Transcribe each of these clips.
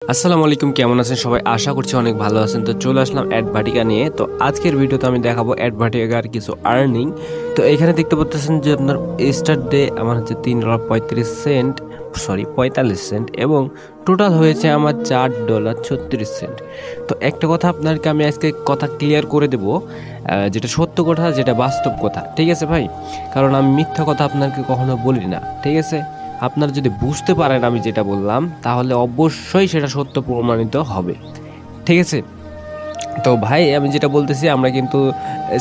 আসসালামু আলাইকুম, কেমন আছেন সবাই? আশা করছি অনেক ভালো আছেন। তো চলে আসলাম অ্যাডভাটিকা নিয়ে। তো আজকের ভিডিওতে আমি দেখাবো অ্যাডভাটিকার কিছু আর্নিং। তো এখানে দেখতে পাচ্ছেন যে আপনার স্টার্ট ডে আমার হচ্ছে $3.35, সরি 45 সেন্ট, এবং টোটাল হয়েছে আমার $4.36। তো একটা কথা আপনাকে আমি আজকে কথা ক্লিয়ার করে দেব, যেটা সত্য কথা, যেটা বাস্তব কথা, ঠিক আছে ভাই? কারণ আমি মিথ্যা কথা আপনাকে কখনো বলি না, ঠিক আছে? আপনারা যদি বুঝতে পারেন আমি যেটা বললাম, তাহলে অবশ্যই সেটা সত্য প্রমাণিত হবে, ঠিক আছে? তো ভাই আমি যেটা বলতেছি, আমরা কিন্তু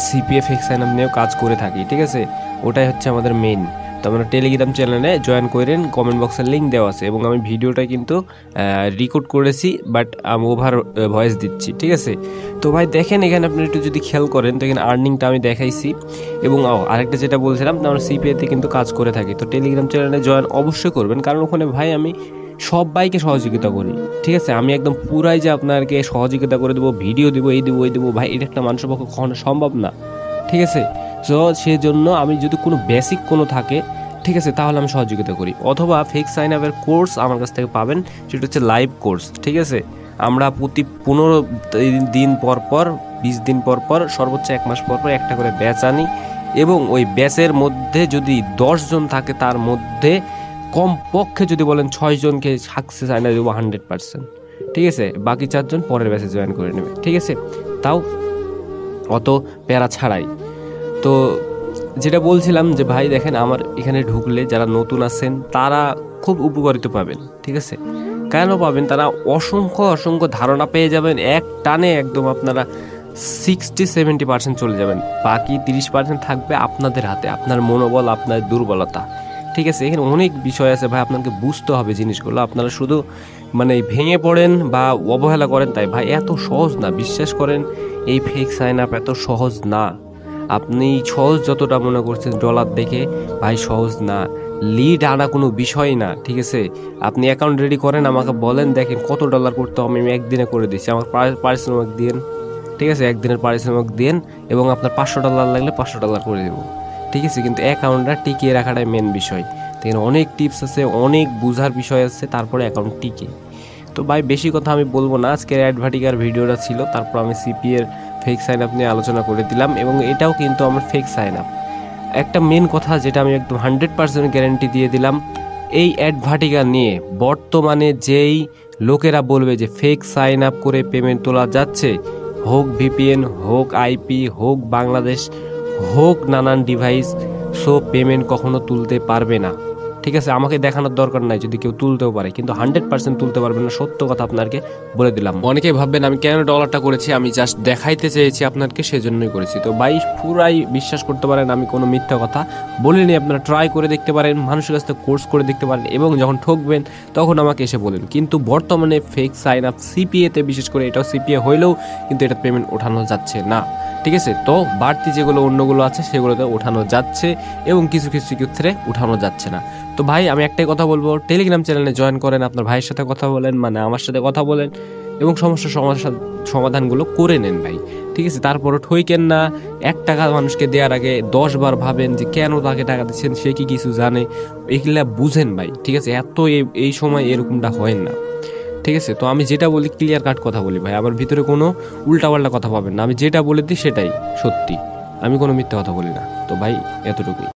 সিপিএফ এক্সাইনাম নিয়েও কাজ করে থাকি, ঠিক আছে? ওটাই হচ্ছে আমাদের মেইন। তো আমরা টেলিগ্রাম চ্যানেলে জয়েন করেন, কমেন্ট বক্সের লিঙ্ক দেওয়া আছে, এবং আমি ভিডিওটা কিন্তু রেকর্ড করেছি, বাট আমি ওভার ভয়েস দিচ্ছি, ঠিক আছে? তো ভাই দেখেন, এখানে আপনি একটু যদি খেয়াল করেন, তো এখানে আর্নিংটা আমি দেখাইছি। এবং আরেকটা যেটা বলছিলাম, আমরা সিপিএতে কিন্তু কাজ করে থাকি। তো টেলিগ্রাম চ্যানেলে জয়েন অবশ্যই করবেন, কারণ ওখানে ভাই আমি সবাইকে সহযোগিতা করি, ঠিক আছে? আমি একদম পুরাই যে আপনাকে সহযোগিতা করে দেবো, ভিডিও দেবো, এই দেবো ওই দেবো, ভাই এটা একটা মানুষের পক্ষে কখনো সম্ভব না, ঠিক আছে? তো সেজন্য আমি যদি কোনো বেসিক কোনো থাকে, ঠিক আছে, তাহলে আমি সহযোগিতা করি। অথবা ফেক সাইন আপের কোর্স আমার কাছ থেকে পাবেন, সেটা হচ্ছে লাইভ কোর্স, ঠিক আছে? আমরা প্রতি 15 দিন পর পর, 20 দিন পর পর, সর্বোচ্চ 1 মাস পর পর একটা করে ব্যাচ আনি, এবং ওই ব্যাচের মধ্যে যদি 10 জন থাকে, তার মধ্যে কমপক্ষে যদি বলেন 6 জনকে সাকসেস আইনা দেবো 100%, ঠিক আছে? বাকি 4 জন পরের ব্যাচে জয়েন করে নেবে, ঠিক আছে? তাও অত প্যারা ছাড়াই। তো যেটা বলছিলাম যে ভাই দেখেন, আমার এখানে ঢুকলে যারা নতুন আছেন তারা খুব উপকারিত পাবেন, ঠিক আছে? কেন পাবেন? তারা অসংখ্য অসংখ্য ধারণা পেয়ে যাবেন এক টানে, একদম আপনারা 60-70% চলে যাবেন। বাকি 30% থাকবে আপনাদের হাতে, আপনার মনোবল, আপনার দুর্বলতা, ঠিক আছে? এখানে অনেক বিষয় আছে ভাই, আপনাকে বুঝতে হবে জিনিসগুলো। আপনারা শুধু মানে ভেঙে পড়েন বা অবহেলা করেন, তাই ভাই এত সহজ না, বিশ্বাস করেন। এই ফেক সাইন আপ এত সহজ না। আপনি সহজ যতটা মনে করছেন ডলার দেখে, ভাই সহজ না। লিড আনা কোনো বিষয় না, ঠিক আছে? আপনি অ্যাকাউন্ট রেডি করেন, আমাকে বলেন দেখেন কত ডলার করতে হবে, আমি একদিনে করে দিচ্ছি। আমার পারিশ্রমিক দিন, ঠিক আছে? একদিনের পারিশ্রমিক দিন, এবং আপনার $500 লাগলে $500 করে দেবো, ঠিক আছে? কিন্তু অ্যাকাউন্টটা টিকিয়ে রাখাটাই মেন বিষয়। এখানে অনেক টিপস আছে, অনেক বুঝার বিষয় আছে, তারপরে অ্যাকাউন্ট টিকে। তো ভাই বেশি কথা আমি বলবো না, আজকের অ্যাডভাটিকার ভিডিওটা ছিল, তারপর আমি সিপি এর ফেক সাইন আপ নিয়ে আলোচনা করে দিলাম, এবং এটাও কিন্তু আমার ফেক সাইন আপ। একটা মেন কথা যেটা আমি একদম 100% গ্যারান্টি দিয়ে দিলাম, এই অ্যাডভাটিকা নিয়ে বর্তমানে যেই লোকেরা বলবে যে ফেক সাইন আপ করে পেমেন্ট তোলা যাচ্ছে, হোক ভিপিএন, হোক আইপি, হোক বাংলাদেশ, হোক নানান ডিভাইস, সো পেমেন্ট কখনো তুলতে পারবে না, ঠিক আছে? আমাকে দেখানোর দরকার নাই যদি কেউ তুলতেও পারে, কিন্তু 100% তুলতে পারবে না, সত্য কথা আপনাকে বলে দিলাম। অনেকে ভাববেন আমি কেন ডলারটা করেছি, আমি জাস্ট দেখাইতে চেয়েছি আপনাকে, সেজন্যই করেছি। তো ভাই পুরাই বিশ্বাস করতে পারেন, আমি কোনো মিথ্যা কথা বলিনি। আপনারা ট্রাই করে দেখতে পারেন, মানুষের কাছ থেকে কোর্স করে দেখতে পারেন, এবং যখন ঠকবেন তখন আমাকে এসে বলেন। কিন্তু বর্তমানে ফেক সাইন আপ সিপিএতে, বিশেষ করে এটাও সিপিএ হইলেও কিন্তু এটা পেমেন্ট ওঠানো যাচ্ছে না, ঠিক আছে? তো বাড়তি যেগুলো অন্যগুলো আছে সেগুলোতে ওঠানো যাচ্ছে, এবং কিছু কিছু ক্ষেত্রে উঠানো যাচ্ছে না। তো ভাই আমি একটাই কথা বলবো, টেলিগ্রাম চ্যানেলে জয়েন করেন, আপনার ভাইয়ের সাথে কথা বলেন, মানে আমার সাথে কথা বলেন, এবং সমস্যার সমাধানগুলো করে নেন ভাই, ঠিক আছে? তারপরে ঠইকেন না। $1 মানুষকে দেওয়ার আগে 10 বার ভাবেন যে কেন তাকে টাকা দিচ্ছেন, সে কি কিছু জানে, এগুলা বুঝেন ভাই, ঠিক আছে? এত এই সময় এরকমটা হয় না, ঠিক আছে? তো আমি যেটা বলি ক্লিয়ার কাট কথা বলি ভাই, আমার ভিতরে কোনো উল্টাপাল্টা কথা পাবেন না। আমি যেটা বলে দিই সেটাই সত্যি, আমি কোনো মিথ্যা কথা বলি না। তো ভাই এতটুকুই।